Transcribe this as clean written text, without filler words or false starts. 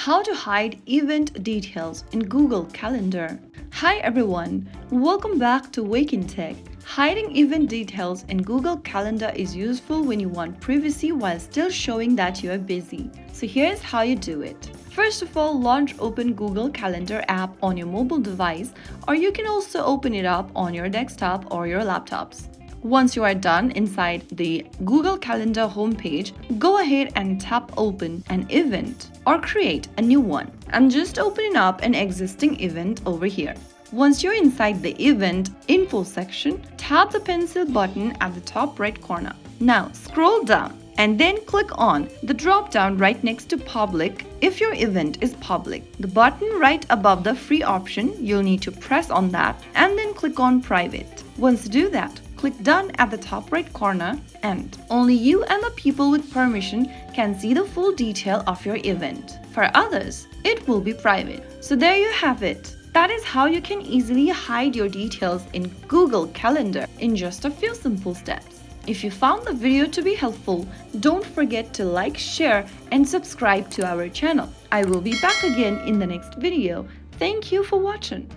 How to hide event details in Google Calendar. Hi everyone, welcome back to Wake&Tech. Hiding event details in Google Calendar is useful when you want privacy while still showing that you are busy. So here's how you do it. First of all, launch Open Google Calendar app on your mobile device, or you can also open it up on your desktop or your laptops. Once you are done inside the Google Calendar homepage, go ahead and tap Open an event or create a new one. I'm just opening up an existing event over here. Once you're inside the event info section, tap the pencil button at the top right corner. Now scroll down and then click on the drop down right next to public if your event is public. The button right above the free option, you'll need to press on that and then click on private. Once you do that, click done at the top right corner and only you and the people with permission can see the full detail of your event. For others, it will be private. So there you have it. That is how you can easily hide your details in Google Calendar in just a few simple steps. If you found the video to be helpful, don't forget to like, share, and subscribe to our channel. I will be back again in the next video. Thank you for watching.